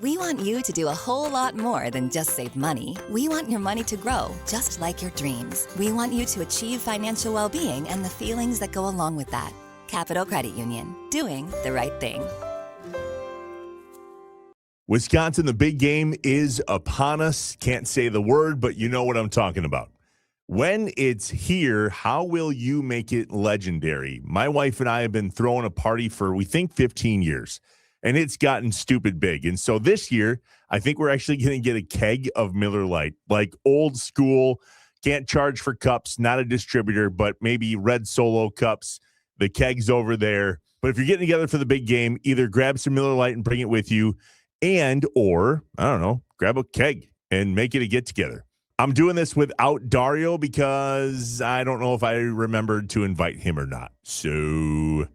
We want you to do a whole lot more than just save money. We want your money to grow, just like your dreams. We want you to achieve financial well-being and the feelings that go along with that. Capital Credit Union, doing the right thing. Wisconsin, the big game is upon us. Can't say the word, but you know what I'm talking about. When it's here, how will you make it legendary? My wife and I have been throwing a party for, we think, 15 years. And it's gotten stupid big. And so this year, I think we're actually going to get a keg of Miller Lite, like old school, can't charge for cups, not a distributor, but maybe red Solo cups. The keg's over there. But if you're getting together for the big game, either grab some Miller Lite and bring it with you or, I don't know, grab a keg and make it a get-together. I'm doing this without Dario because I don't know if I remembered to invite him or not. So,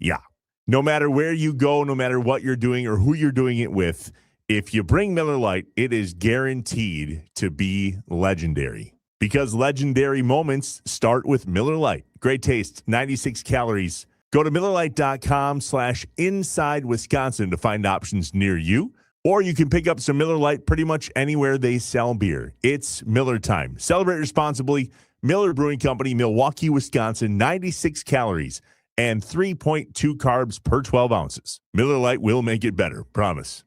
yeah. No matter where you go, no matter what you're doing or who you're doing it with, if you bring Miller Lite, it is guaranteed to be legendary. Because legendary moments start with Miller Lite. Great taste, 96 calories. Go to MillerLite.com/InsideWisconsin to find options near you. Or you can pick up some Miller Lite pretty much anywhere they sell beer. It's Miller time. Celebrate responsibly. Miller Brewing Company, Milwaukee, Wisconsin, 96 calories. And 3.2 carbs per 12 ounces. Miller Lite will make it better, promise.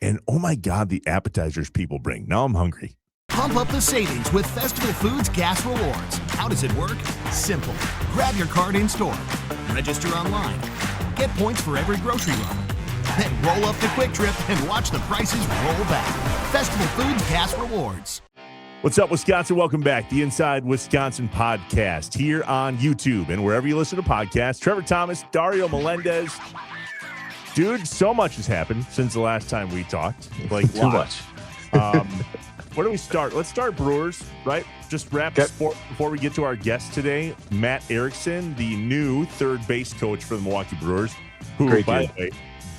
And oh my God, the appetizers people bring. Now I'm hungry. Pump up the savings with Festival Foods Gas Rewards. How does it work? Simple. Grab your card in store. Register online. Get points for every grocery run. Then roll up the Kwik Trip and watch the prices roll back. Festival Foods Gas Rewards. What's up, Wisconsin? Welcome back. The Inside Wisconsin podcast here on YouTube and wherever you listen to podcasts. Trevor Thomas, Dario Melendez. Dude, so much has happened since the last time we talked. Like too much. Where do we start? Let's start Brewers, right? Just wrap the sport before we get to our guest today, Matt Erickson, the new third base coach for the Milwaukee Brewers, who, Great by deal. the way,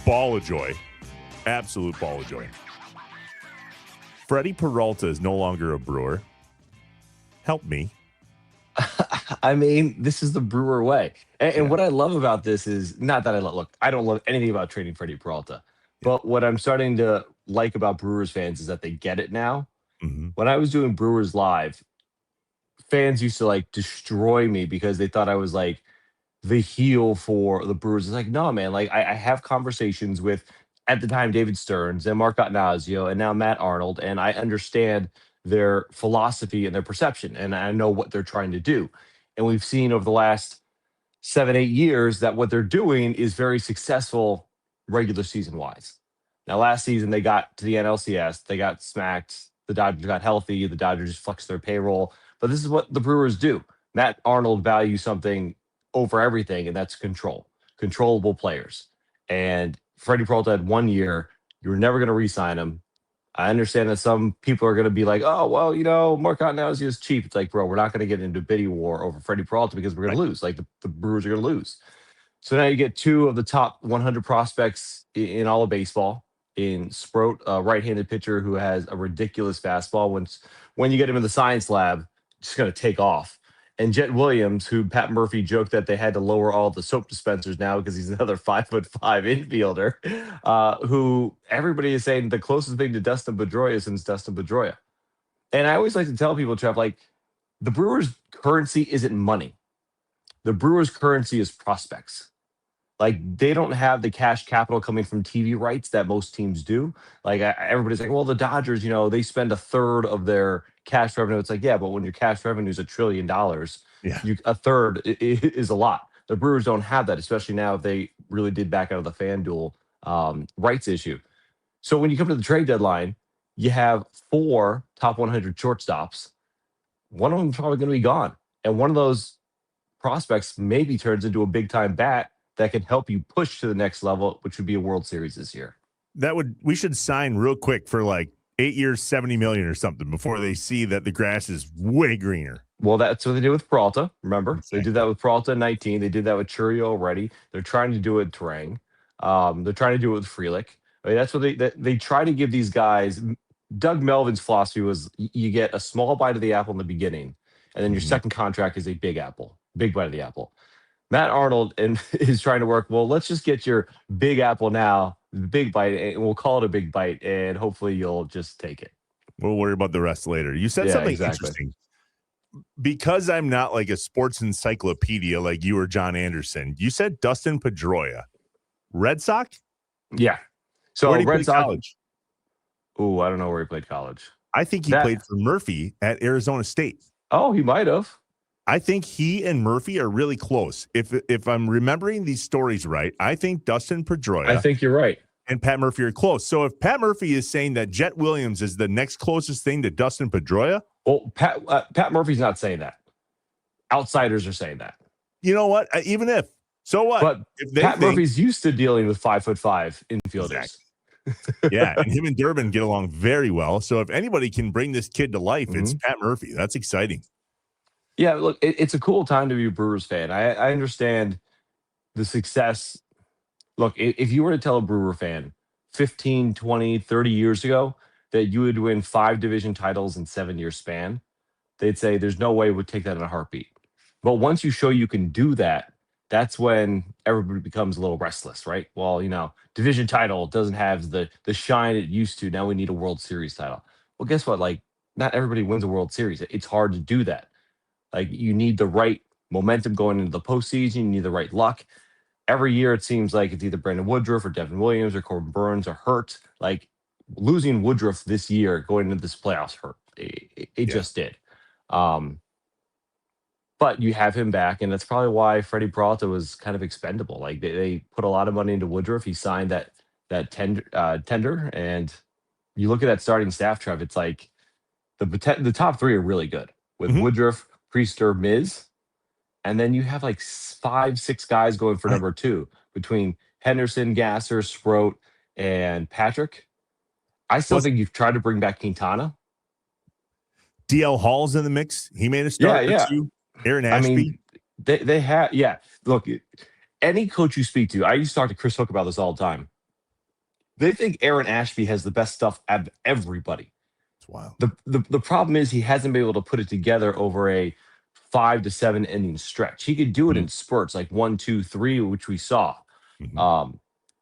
ball of joy. Absolute ball of joy. Freddie Peralta is no longer a Brewer. Help me. I mean, this is the Brewer way. And what I love about this is not that I don't love anything about trading Freddie Peralta. But what I'm starting to like about Brewers fans is that they get it now. Mm-hmm. When I was doing Brewers Live, fans used to like destroy me because they thought I was like the heel for the Brewers. It's like, no, man, like I have conversations with, at the time, David Stearns and Mark Attanasio and now Matt Arnold, and I understand their philosophy and their perception, and I know what they're trying to do. And we've seen over the last 7-8 years that what they're doing is very successful regular season-wise. Now, last season, they got to the NLCS. They got smacked. The Dodgers got healthy. The Dodgers flexed their payroll. But this is what the Brewers do. Matt Arnold values something over everything, and that's controllable players. And Freddie Peralta had 1 year. You were never going to re-sign him. I understand that some people are going to be like, oh, well, Mark Attanasio is cheap. It's like, bro, we're not going to get into a bidding war over Freddie Peralta because we're going to lose. Like, the Brewers are going to lose. So now you get two of the top 100 prospects in all of baseball. In Sproat, a right-handed pitcher who has a ridiculous fastball. When you get him in the science lab, it's going to take off. And Jet Williams, who Pat Murphy joked that they had to lower all the soap dispensers now because he's another 5'5" infielder, who everybody is saying the closest thing to Dustin Pedroia since Dustin Pedroia. And I always like to tell people, Trev, like, the Brewers' currency isn't money. The Brewers' currency is prospects. Like, they don't have the cash capital coming from TV rights that most teams do. Like, everybody's like, well, the Dodgers, they spend a third of their cash revenue. It's like, yeah, but when your cash revenue is $1 trillion, a third is a lot. The Brewers don't have that, especially now if they really did back out of the FanDuel rights issue. So when you come to the trade deadline, you have 4 top 100 shortstops. One of them is probably going to be gone. And one of those prospects maybe turns into a big-time bat that can help you push to the next level, which would be a World Series this year. We should sign real quick for like 8 years, $70 million or something before they see that the grass is way greener. Well, that's what they did with Peralta. Remember, they did that with Peralta in 19. They did that with Churio already. They're trying to do it with Terang. They're trying to do it with Frelick. I mean, that's what they try to give these guys. Doug Melvin's philosophy was you get a small bite of the apple in the beginning, and then your second contract is a big bite of the apple. Matt Arnold is trying to work, well, let's just get your big apple now, the big bite, and we'll call it a big bite, and hopefully you'll just take it. We'll worry about the rest later. You said Yeah, something exactly. interesting. Because I'm not like a sports encyclopedia like you or John Anderson, you said Dustin Pedroia. Red Sox? Yeah. So Where did he Red play Sox. college? Oh, I don't know where he played college. I think he played for Murphy at Arizona State. Oh, he might have. I think he and Murphy are really close. If I'm remembering these stories right, I think Dustin Pedroia. I think you're right. And Pat Murphy are close. So if Pat Murphy is saying that Jet Williams is the next closest thing to Dustin Pedroia, well, Pat Murphy's not saying that. Outsiders are saying that. You know what? Even if so, what? But if Pat Murphy's used to dealing with 5'5" infielders. Exactly. Yeah, and him and Durbin get along very well. So if anybody can bring this kid to life, it's Pat Murphy. That's exciting. Yeah, look, it's a cool time to be a Brewers fan. I understand the success. Look, if you were to tell a Brewer fan 15, 20, 30 years ago that you would win 5 division titles in 7-year span, they'd say there's no way we'd take that in a heartbeat. But once you show you can do that, that's when everybody becomes a little restless, right? Well, division title doesn't have the shine it used to. Now we need a World Series title. Well, guess what? Like, not everybody wins a World Series. It's hard to do that. Like, you need the right momentum going into the postseason. You need the right luck. Every year, it seems like it's either Brandon Woodruff or Devin Williams or Corbin Burns or hurt. Like, losing Woodruff this year going into this playoffs hurt. It just did. But you have him back, and that's probably why Freddie Peralta was kind of expendable. Like, they put a lot of money into Woodruff. He signed that tender, and you look at that starting staff, Trev. It's like the top 3 are really good with Woodruff, Priester, Miz, and then you have like 5-6 guys going for number 2 between Henderson, Gasser, Sproat, and Patrick. I still think you've tried to bring back Quintana. DL Hall's in the mix. He made a start or two. Aaron Ashby. I mean, they have, look, any coach you speak to, I used to talk to Chris Hook about this all the time. They think Aaron Ashby has the best stuff out of everybody. It's wild. The problem is he hasn't been able to put it together over a 5 to 7 inning stretch. He could do it in spurts, like 1, 2, 3, which we saw.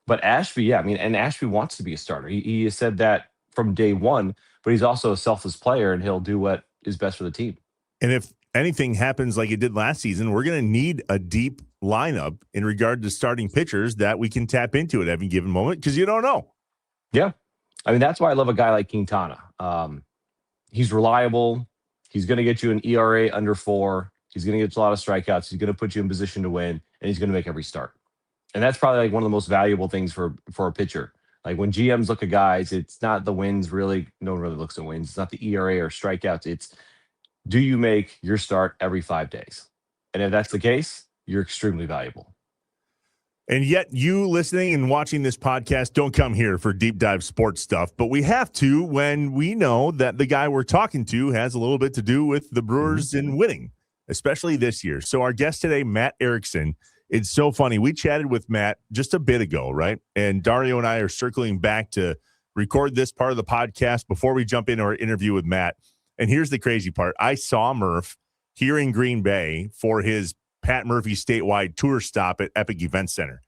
But Ashby, and Ashby wants to be a starter. He has said that from day one, but he's also a selfless player, and he'll do what is best for the team. And if anything happens like it did last season, we're going to need a deep lineup in regard to starting pitchers that we can tap into at every given moment, because you don't know. Yeah. I mean, that's why I love a guy like Quintana. He's reliable. He's going to get you an ERA under 4. He's going to get you a lot of strikeouts. He's going to put you in position to win, and he's going to make every start. And that's probably like one of the most valuable things for a pitcher. Like, when GMs look at guys, it's not the wins really. No one really looks at wins. It's not the ERA or strikeouts. It's, do you make your start every 5 days? And if that's the case, you're extremely valuable. And yet you listening and watching this podcast don't come here for deep dive sports stuff, but we have to when we know that the guy we're talking to has a little bit to do with the Brewers in winning, especially this year. So our guest today, Matt Erickson, it's so funny. We chatted with Matt just a bit ago, right? And Dario and I are circling back to record this part of the podcast before we jump into our interview with Matt. And here's the crazy part. I saw Murph here in Green Bay for his Pat Murphy statewide tour stop at Epic Event Center.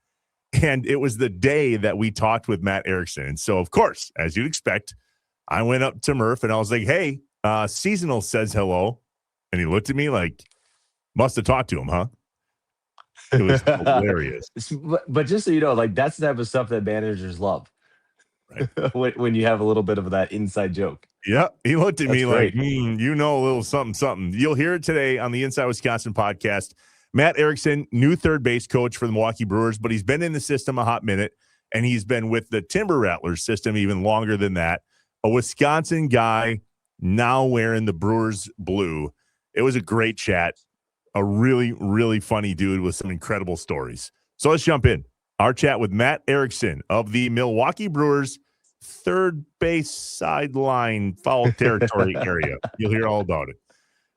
And it was the day that we talked with Matt Erickson. And so, of course, as you'd expect, I went up to Murph and I was like, hey, Seasonal says hello. And he looked at me like, must have talked to him, huh? It was hilarious. But just so you know, like, that's the type of stuff that managers love. Right. when you have a little bit of that inside joke. Yeah, he looked at me great. like, you know, a little something. You'll hear it today on the Inside Wisconsin podcast. Matt Erickson, new third base coach for the Milwaukee Brewers, but he's been in the system a hot minute, and he's been with the Timber Rattlers system even longer than that. A Wisconsin guy now wearing the Brewers blue. It was a great chat. A really, really funny dude with some incredible stories. So let's jump in. Our chat with Matt Erickson of the Milwaukee Brewers third base sideline foul territory area. You'll hear all about it.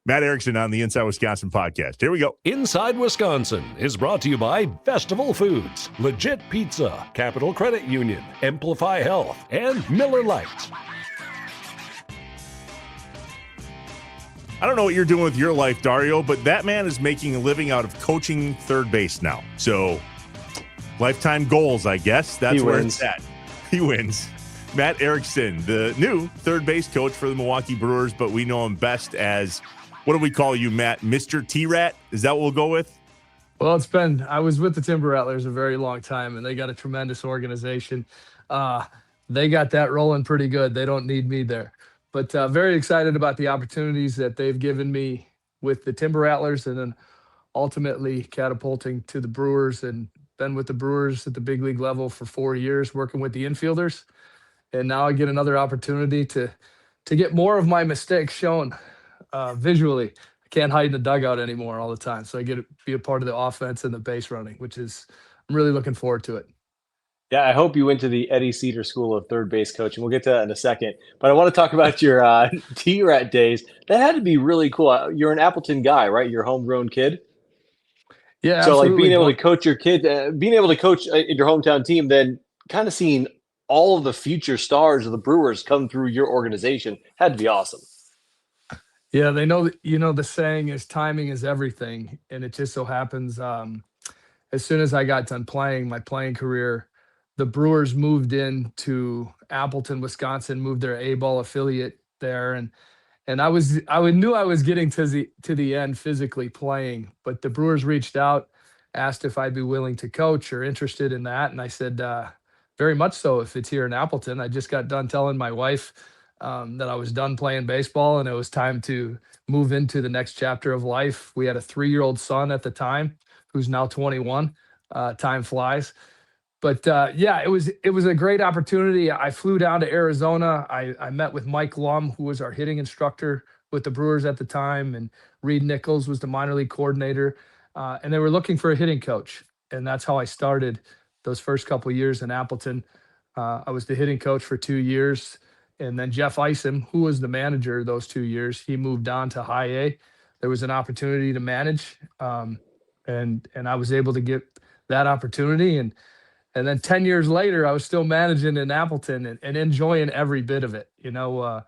Matt Erickson on the Inside Wisconsin podcast. Here we go. Inside Wisconsin is brought to you by Festival Foods, Legit Pizza, Capital Credit Union, Amplify Health, and Miller Lite. I don't know what you're doing with your life, Dario, but that man is making a living out of coaching third base now. So lifetime goals, I guess. That's where it's at. he wins. Matt Erickson, the new third base coach for the Milwaukee Brewers, but we know him best as, what do we call you, Matt? Mr. T-Rat? Is that what we'll go with? Well, I was with the Timber Rattlers a very long time, and they got a tremendous organization. They got that rolling pretty good. They don't need me there. But very excited about the opportunities that they've given me with the Timber Rattlers, and then ultimately catapulting to the Brewers, and been with the Brewers at the big league level for 4 years, working with the infielders. And now I get another opportunity to get more of my mistakes shown visually. I can't hide in the dugout anymore all the time. So I get to be a part of the offense and the base running, I'm really looking forward to it. Yeah, I hope you went to the Eddie Cedar School of third base coaching. We'll get to that in a second. But I want to talk about your T-Rat days. That had to be really cool. You're an Appleton guy, right? You're a homegrown kid. Yeah, so absolutely. like being able to coach your kid, being able to coach your hometown team, then kind of seeing all of the future stars of the Brewers come through your organization had to be awesome. Yeah, they know that, the saying is timing is everything. And it just so happens as soon as I got done playing my playing career, the Brewers moved into Appleton, Wisconsin, moved their A-ball affiliate there. And I knew I was getting to the end physically playing, but the Brewers reached out, asked if I'd be willing to coach or interested in that. And I said, very much so, if it's here in Appleton. I just got done telling my wife that I was done playing baseball and it was time to move into the next chapter of life. We had a 3-year-old son at the time who's now 21. Time flies. But yeah, it was a great opportunity. I flew down to Arizona. I met with Mike Lum, who was our hitting instructor with the Brewers at the time, and Reed Nichols was the minor league coordinator. And they were looking for a hitting coach. And that's how I started those first couple of years in Appleton. I was the hitting coach for 2 years. And then Jeff Isom, who was the manager those 2 years, he moved on to high A. There was an opportunity to manage, and I was able to get that opportunity. And then 10 years later, I was still managing in Appleton and enjoying every bit of it. Rob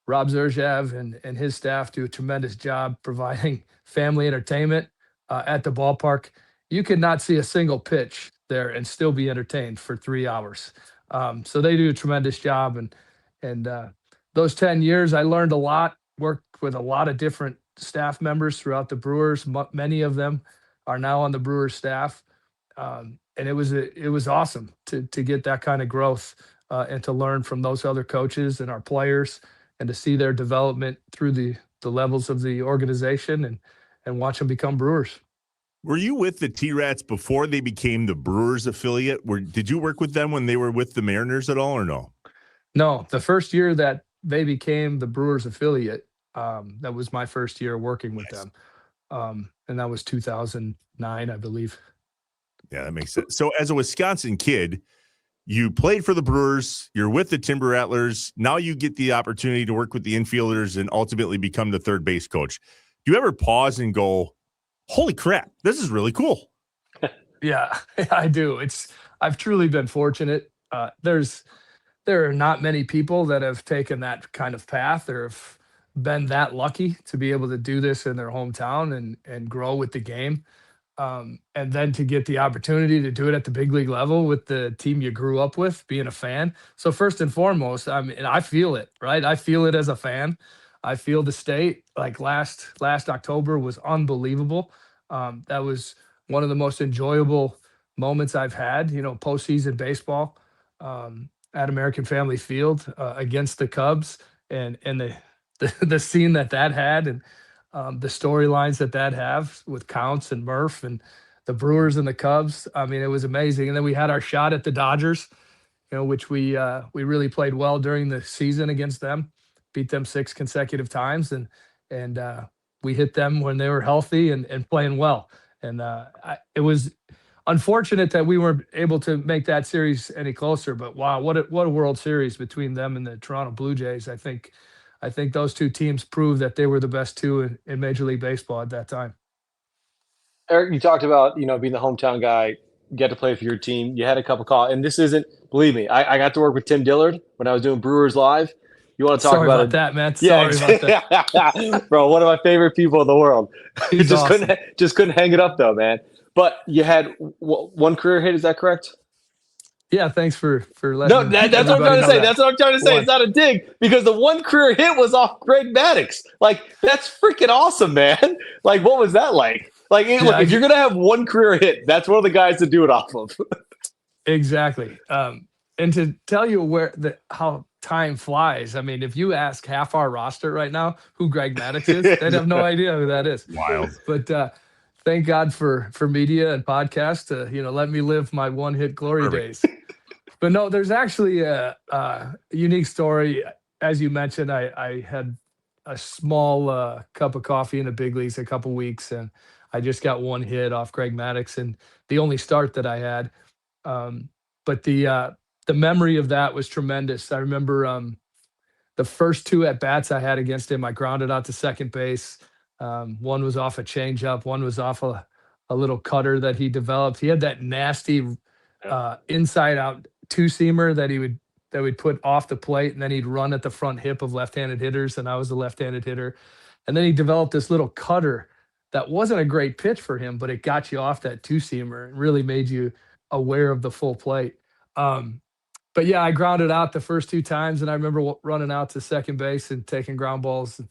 Zerjav and his staff do a tremendous job providing family entertainment at the ballpark. You could not see a single pitch there and still be entertained for 3 hours. So they do a tremendous job. And those 10 years, I learned a lot, worked with a lot of different staff members throughout the Brewers. Many of them are now on the Brewers staff. And it was awesome to get that kind of growth and to learn from those other coaches and our players, and to see their development through the levels of the organization and watch them become Brewers. Were you with the T-Rats before they became the Brewers affiliate? Did you work with them when they were with the Mariners at all, or no? No, the first year that they became the Brewers affiliate, that was my first year working with them. And that was 2009, I believe. Yeah, that makes sense. So as a Wisconsin kid, you played for the Brewers, you're with the Timber Rattlers. Now you get the opportunity to work with the infielders and ultimately become the third base coach. Do you ever pause and go, holy crap, this is really cool? Yeah, I do. I've truly been fortunate. There are not many people that have taken that kind of path or have been that lucky to be able to do this in their hometown and grow with the game. And then to get the opportunity to do it at the big league level with the team you grew up with, being a fan. So first and foremost, I feel it, right? I feel it as a fan. I feel the state. Like last October was unbelievable. That was one of the most enjoyable moments I've had, postseason baseball at American Family Field against the Cubs, and the scene that had, and the storylines that have with Counts and Murph and the Brewers and the Cubs. I mean, it was amazing. And then we had our shot at the Dodgers, which we really played well during the season against them, beat them 6 consecutive times. And we hit them when they were healthy and playing well. And it was unfortunate that we weren't able to make that series any closer, but wow, what a World Series between them and the Toronto Blue Jays. I think those two teams proved that they were the best two in Major League Baseball at that time. Eric, you talked about, being the hometown guy, get to play for your team. You had a couple calls, and this isn't, believe me, I got to work with Tim Dillard when I was doing Brewers Live. You want to talk about that, man? Yeah, Sorry about that. Bro, one of my favorite people in the world. He's awesome. couldn't hang it up though, man. But you had one career hit, is that correct? Yeah, thanks for letting No, that's what I'm trying to say. That's what I'm trying to say. One. It's not a dig because the one career hit was off Greg Maddux. Like, that's freaking awesome, man. Like, what was that like? Like, look, if you're gonna have one career hit, that's one of the guys to do it off of. Exactly. And to tell you how time flies, I mean, if you ask half our roster right now who Greg Maddux is, they'd have no idea who that is. Wild. But thank God for media and podcasts to let me live my one-hit glory days. But no, there's actually a unique story. As you mentioned, I had a small cup of coffee in the big leagues a couple weeks, and I just got one hit off Greg Maddux, and the only start that I had. But the memory of that was tremendous. I remember the first two at bats I had against him, I grounded out to second base. One was off a changeup, one was off a little cutter that he developed. He had that nasty inside out two-seamer that we'd put off the plate, and then he'd run at the front hip of left-handed hitters, and I was a left-handed hitter. And then he developed this little cutter that wasn't a great pitch for him, but it got you off that two-seamer and really made you aware of the full plate. But yeah, I grounded out the first two times, and I remember running out to second base and taking ground balls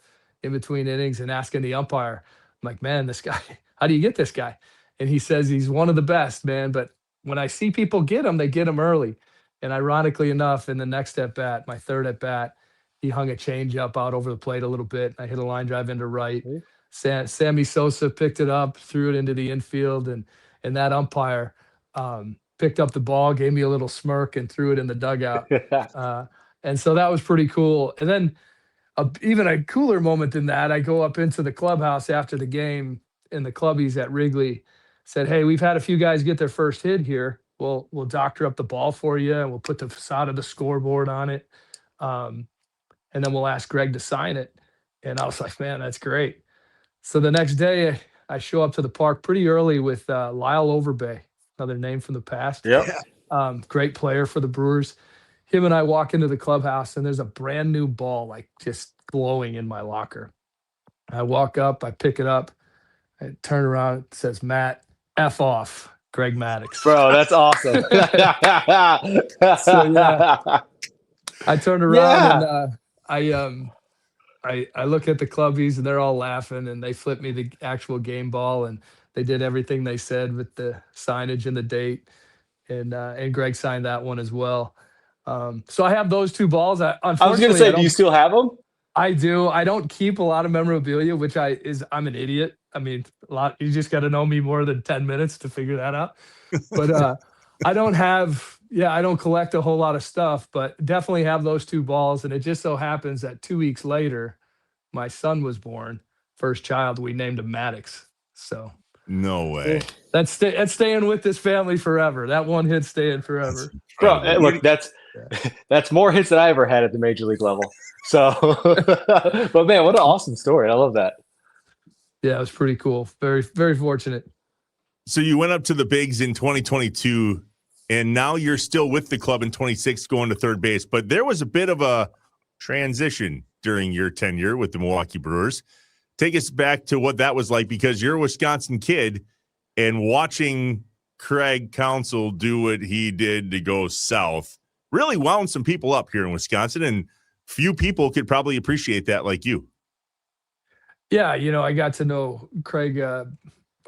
in between innings and asking the umpire, I'm like, man, this guy, how do you get this guy? And he says he's one of the best, man. But when I see people get him, they get him early. And ironically enough, in the next at bat, my third at bat, he hung a changeup out over the plate a little bit. I hit a line drive into right. Sammy Sosa picked it up, threw it into the infield, and that umpire picked up the ball, gave me a little smirk, and threw it in the dugout. And so that was pretty cool. And then even a cooler moment than that, I go up into the clubhouse after the game, and the clubbies at Wrigley said, hey, we've had a few guys get their first hit here. We'll doctor up the ball for you, and we'll put the facade of the scoreboard on it. And then we'll ask Greg to sign it. And I was like, man, that's great. So the next day, I show up to the park pretty early with Lyle Overbay, another name from the past. Yep. Great player for the Brewers. Him and I walk into the clubhouse, and there's a brand new ball, like just glowing in my locker. I walk up, I pick it up, I turn around, it says, Matt, F off, Greg Maddux. Bro, that's awesome. So, yeah, I turned around and I look at the clubbies, and they're all laughing, and they flip me the actual game ball, and they did everything they said with the signage and the date, and Greg signed that one as well. So I have those two balls. I was going to say, do you still have them? I do. I don't keep a lot of memorabilia, which I'm an idiot. I mean, you just got to know me more than 10 minutes to figure that out. But I don't collect a whole lot of stuff, but definitely have those two balls. And it just so happens that 2 weeks later, my son was born, first child. We named him Maddux. So no way. That's staying with this family forever. That one hit staying forever. Bro, look, that's more hits than I ever had at the major league level. So, but man, what an awesome story. I love that. Yeah, it was pretty cool. Very, very fortunate. So you went up to the bigs in 2022, and now you're still with the club in 26 going to third base. But there was a bit of a transition during your tenure with the Milwaukee Brewers. Take us back to what that was like, because you're a Wisconsin kid, and watching Craig Counsell do what he did to go south really wound some people up here in Wisconsin, and few people could probably appreciate that like you. Yeah, I got to know Craig on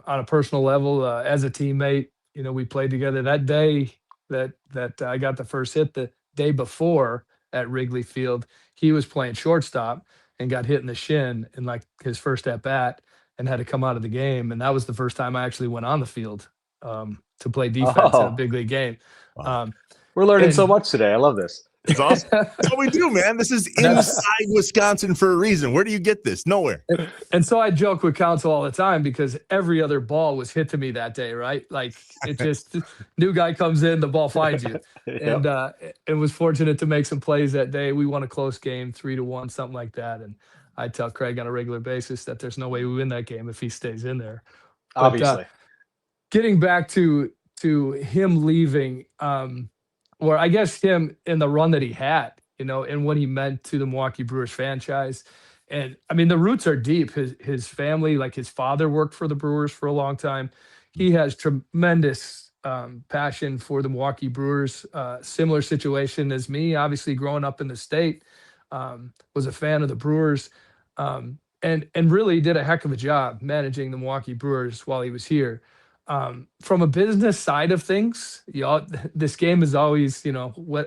a personal level as a teammate. We played together that day that I got the first hit. The day before at Wrigley Field, he was playing shortstop and got hit in the shin in like his first at bat and had to come out of the game. And that was the first time I actually went on the field to play defense in a big league game. Wow. We're learning so much today. I love this. It's awesome. That's what we do, man. This is inside Wisconsin for a reason. Where do you get this? Nowhere. And so I joke with Counsell all the time, because every other ball was hit to me that day, right? Like, it just, new guy comes in, the ball finds you. And it was fortunate to make some plays that day. We won a close game, 3-1, something like that. And I tell Craig on a regular basis that there's no way we win that game if he stays in there. Obviously. Getting back to him leaving, or I guess him in the run that he had, and what he meant to the Milwaukee Brewers franchise. And I mean, the roots are deep. His family, like his father worked for the Brewers for a long time. He has tremendous passion for the Milwaukee Brewers. Similar situation as me, obviously growing up in the state, was a fan of the Brewers, and really did a heck of a job managing the Milwaukee Brewers while he was here. From a business side of things, this game is always,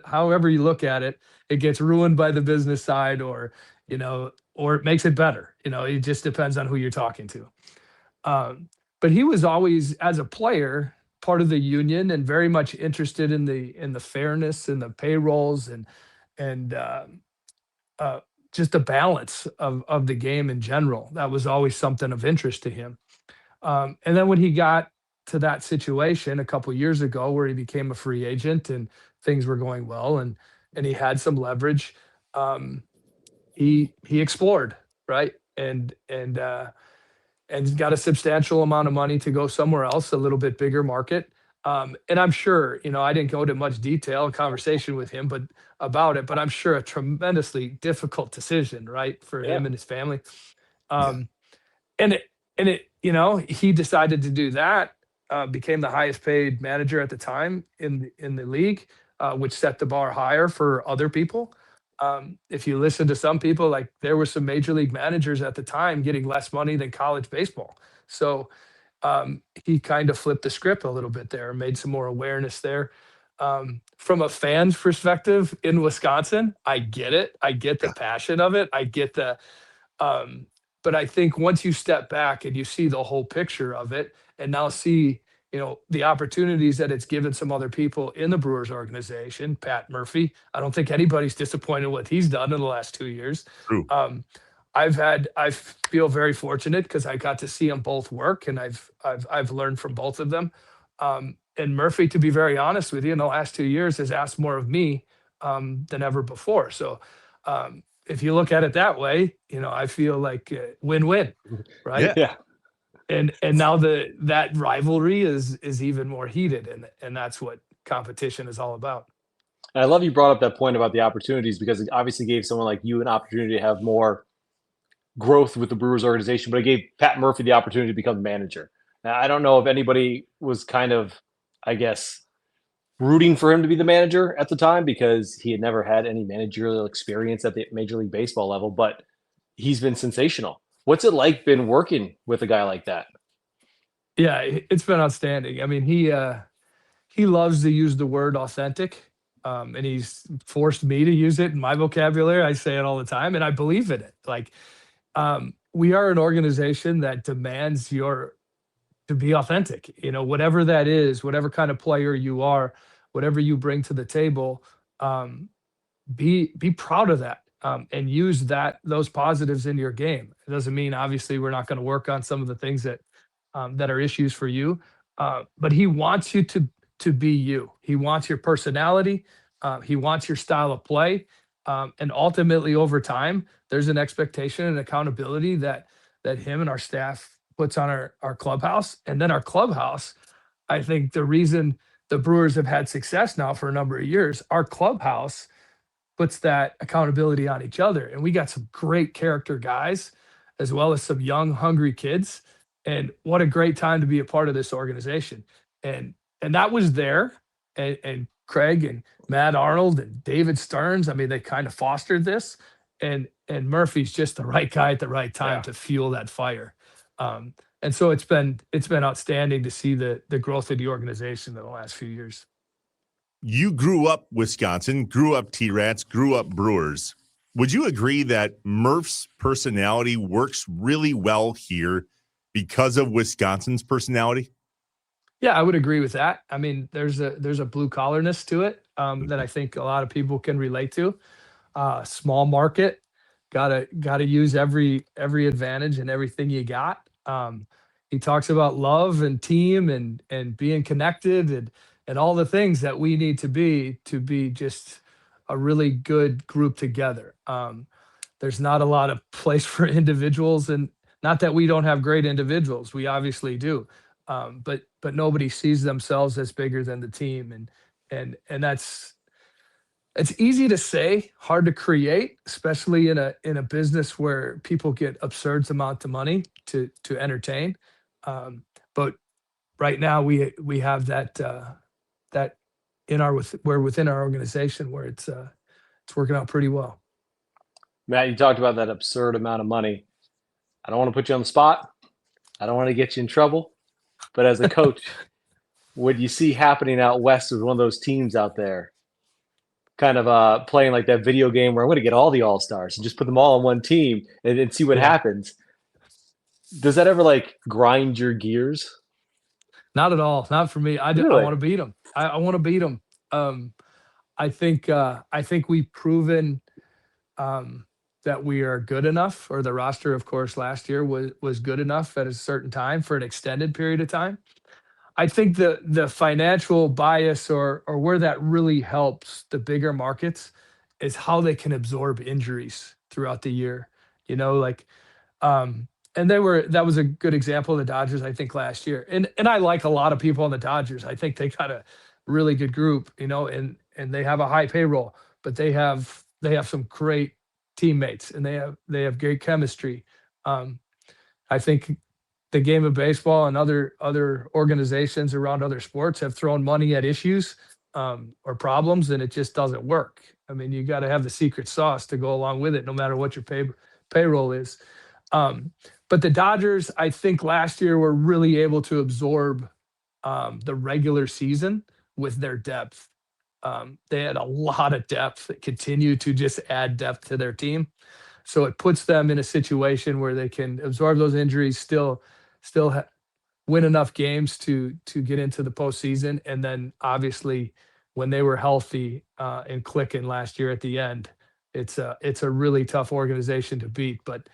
however you look at it, it gets ruined by the business side, or it makes it better. It just depends on who you're talking to. But he was always, as a player, part of the union and very much interested in the fairness and the payrolls and just the balance of the game in general. That was always something of interest to him. And then when he got to that situation a couple years ago, where he became a free agent and things were going well, and he had some leverage, he explored, right, and got a substantial amount of money to go somewhere else, a little bit bigger market. And I'm sure, I didn't go into much detail conversation with him, about it, but I'm sure a tremendously difficult decision, right, for him and his family. And he decided to do that, became the highest paid manager at the time in the league, which set the bar higher for other people. If you listen to some people, like, there were some major league managers at the time getting less money than college baseball. So he kind of flipped the script a little bit there, made some more awareness there. From a fan's perspective in Wisconsin, I get it. I get the passion of it. I get but I think once you step back and you see the whole picture of it, and now see, the opportunities that it's given some other people in the Brewers organization, Pat Murphy, I don't think anybody's disappointed what he's done in the last 2 years. True. I feel very fortunate because I got to see them both work, and I've learned from both of them. And Murphy, to be very honest with you, in the last 2 years has asked more of me than ever before. So if you look at it that way, I feel like win-win, right? Yeah. And now that rivalry is even more heated, and that's what competition is all about. And I love you brought up that point about the opportunities, because it obviously gave someone like you an opportunity to have more growth with the Brewers organization, but it gave Pat Murphy the opportunity to become the manager. Now, I don't know if anybody was kind of, I guess, rooting for him to be the manager at the time, because he had never had any managerial experience at the Major League Baseball level, but he's been sensational. What's it like been working with a guy like that? Yeah, it's been outstanding. I mean, he loves to use the word authentic, and he's forced me to use it in my vocabulary. I say it all the time, and I believe in it. Like, we are an organization that demands to be authentic. Whatever that is, whatever kind of player you are, whatever you bring to the table, be proud of that. And use those positives in your game. It doesn't mean, obviously, we're not going to work on some of the things that are issues for you, but he wants you to be you. He wants your personality. He wants your style of play, and ultimately, over time, there's an expectation and accountability that him and our staff puts on our clubhouse. And then our clubhouse, I think the reason the Brewers have had success now for a number of years, our clubhouse puts that accountability on each other. And we got some great character guys, as well as some young, hungry kids. And what a great time to be a part of this organization. And that was there. And Craig and Matt Arnold and David Stearns, I mean, they kind of fostered this. And Murphy's just the right guy at the right time to fuel that fire. And so it's been outstanding to see the growth of the organization in the last few years. You grew up Wisconsin, grew up T-Rats, grew up Brewers. Would you agree that Murph's personality works really well here because of Wisconsin's personality? Yeah, I would agree with that. I mean, there's a blue collarness to it that I think a lot of people can relate to. Small market, gotta use every advantage and everything you got. He talks about love and team and being connected and all the things that we need to be just a really good group together. There's not a lot of place for individuals, and not that we don't have great individuals, we obviously do. But nobody sees themselves as bigger than the team, and it's easy to say, hard to create, especially in a business where people get absurd amounts of money to entertain. But right now we have that we're within our organization where it's working out pretty well. Matt, you talked about that absurd amount of money. I don't want to put you on the spot. I don't want to get you in trouble. But as a coach, what you see happening out west with one of those teams out there, kind of playing like that video game where I'm going to get all the all-stars and just put them all on one team and see what happens. Does that ever like grind your gears? Not at all. Not for me. I want to beat them. I want to beat them. I think we've proven that we are good enough, or the roster, of course, last year was good enough at a certain time for an extended period of time. I think the financial bias or where that really helps the bigger markets is how they can absorb injuries throughout the year. And that was a good example of the Dodgers, I think, last year. And I like a lot of people on the Dodgers. I think they got a really good group, and they have a high payroll, but they have some great teammates and they have great chemistry. I think the game of baseball and other organizations around other sports have thrown money at issues or problems, and it just doesn't work. I mean, you got to have the secret sauce to go along with it, no matter what your payroll is. But the Dodgers, I think last year were really able to absorb the regular season with their depth. They had a lot of depth that continue to just add depth to their team. So it puts them in a situation where they can absorb those injuries, still win enough games to get into the postseason. And then obviously when they were healthy and clicking last year at the end, it's a really tough organization to beat. But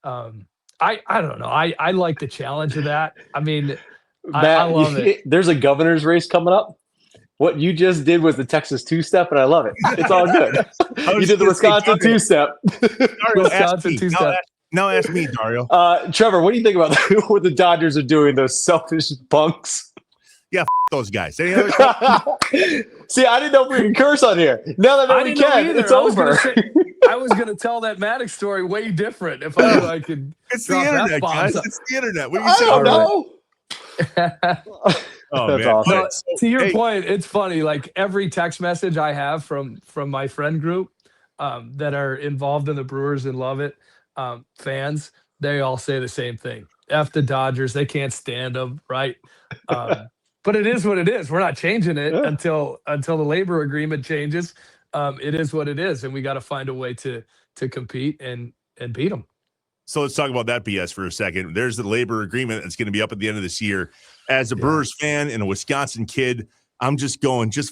I don't know. I like the challenge of that. I mean, Matt, I love it. There's a governor's race coming up. What you just did was the Texas two-step, and I love it. It's all good. You did the Wisconsin two-step. Wisconsin two-step. Now ask me, Dario. Trevor, what do you think about what the Dodgers are doing, those selfish punks? Yeah, those guys. Any other See, I didn't know if we could curse on here. Now that we can, it's over. I was going to tell that Maddox story way different if I knew I could. It's the internet, guys. It's the internet. What do you I say? don't know. Oh, That's man. awesome. Right, So, to your point, it's funny. Like every text message I have from my friend group that are involved in the Brewers and love it, fans, they all say the same thing. F the Dodgers. They can't stand them, right? But it is what it is. We're not changing it until the labor agreement changes. It is what it is, and we got to find a way to compete and beat them. So let's talk about that BS for a second. There's the labor agreement that's going to be up at the end of this year. As a Brewers fan and a Wisconsin kid, I'm just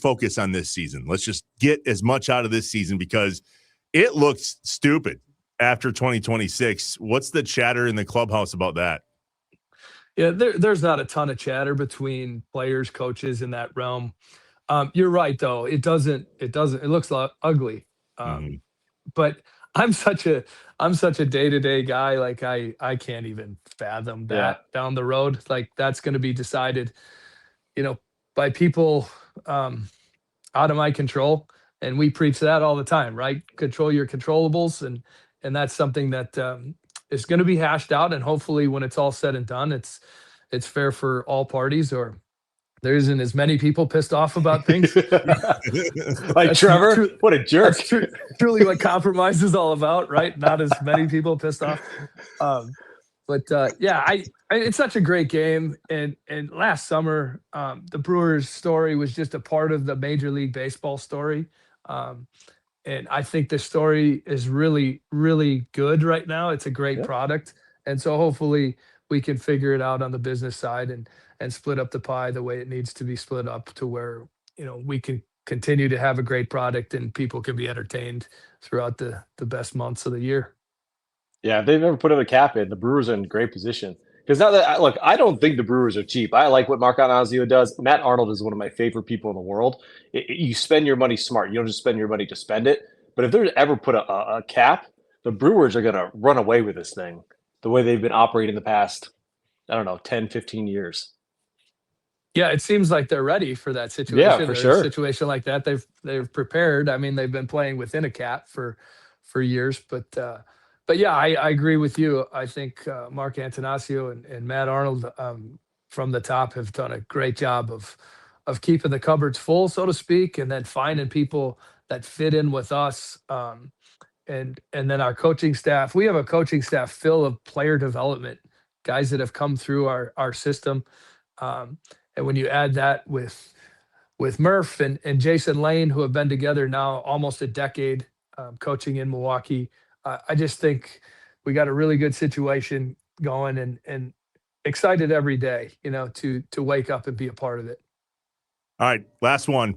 focus on this season. Let's just get as much out of this season because it looks stupid after 2026. What's the chatter in the clubhouse about that? Yeah, there's not a ton of chatter between players, coaches in that realm. You're right, though. It looks ugly. But I'm such a day-to-day guy. Like I can't even fathom that down the road. Like that's going to be decided, by people out of my control. And we preach that all the time, right? Control your controllables. And that's something that is going to be hashed out. And hopefully when it's all said and done, it's fair for all parties, or there isn't as many people pissed off about things. Like Trevor, what a jerk. That's truly what compromise is all about, right? Not as many people pissed off. It's such a great game. And last summer, the Brewers story was just a part of the Major League Baseball story. And I think the story is really, really good right now. It's a great product. And so hopefully we can figure it out on the business side and split up the pie the way it needs to be split up to where, we can continue to have a great product and people can be entertained throughout the best months of the year. Yeah, if they've ever put a cap in, the Brewers are in great position. Because now that, look, I don't think the Brewers are cheap. I like what Mark Anazio does. Matt Arnold is one of my favorite people in the world. You spend your money smart. You don't just spend your money to spend it. But if there's ever put a cap, the Brewers are going to run away with this thing the way they've been operating the past, 10, 15 years. Yeah, it seems like they're ready for that situation. Yeah, for sure. A situation like that, they've prepared. I mean, they've been playing within a cap for years, but yeah, I agree with you. I think Mark Antanasio and Matt Arnold from the top have done a great job of keeping the cupboards full, so to speak, and then finding people that fit in with us. And then our coaching staff, we have a coaching staff full of player development guys that have come through our system. And when you add that with Murph and Jason Lane, who have been together now almost a decade, coaching in Milwaukee, I just think we got a really good situation going, and excited every day, to wake up and be a part of it. All right, last one.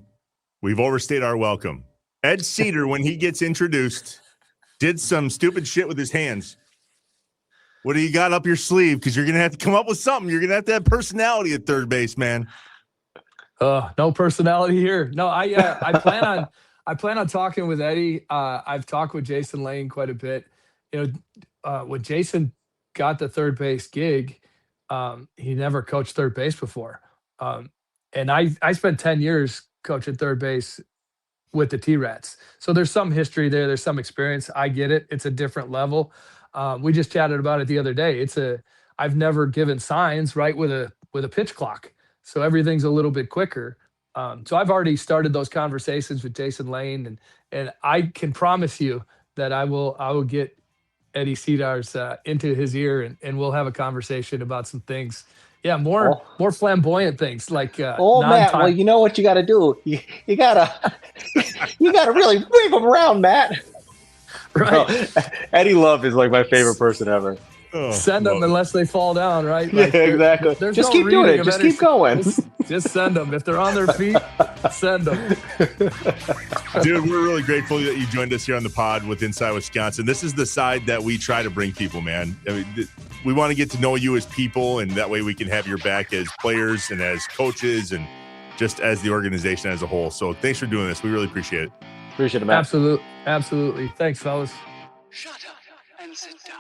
We've overstayed our welcome. Ed Cedar, when he gets introduced, did some stupid shit with his hands. What do you got up your sleeve? Because you're going to have to come up with something. You're going to have personality at third base, man. No personality here. No, I plan on talking with Eddie. I've talked with Jason Lane quite a bit. When Jason got the third base gig, he never coached third base before. And I spent 10 years coaching third base with the T-Rats. So there's some history there. There's some experience. I get it. It's a different level. We just chatted about it the other day. I've never given signs right with a pitch clock. So everything's a little bit quicker. So I've already started those conversations with Jason Lane, and I can promise you that I will get Eddie Cedar's into his ear, and we'll have a conversation about some things. Yeah, more flamboyant things like Matt. Well, you know what you got to do. You gotta really wave them around, Matt. Right. No, Eddie Love is like my favorite person ever. Send them unless they fall down, right? Yeah, exactly. Just keep doing it. Just keep going. Just send them. If they're on their feet, send them. Dude, we're really grateful that you joined us here on the pod with Inside Wisconsin. This is the side that we try to bring people, man. I mean, we want to get to know you as people, and that way we can have your back as players and as coaches and just as the organization as a whole. So thanks for doing this. We really appreciate it. Appreciate it, Matt. Absolutely. Thanks, fellas. Shut up and sit down.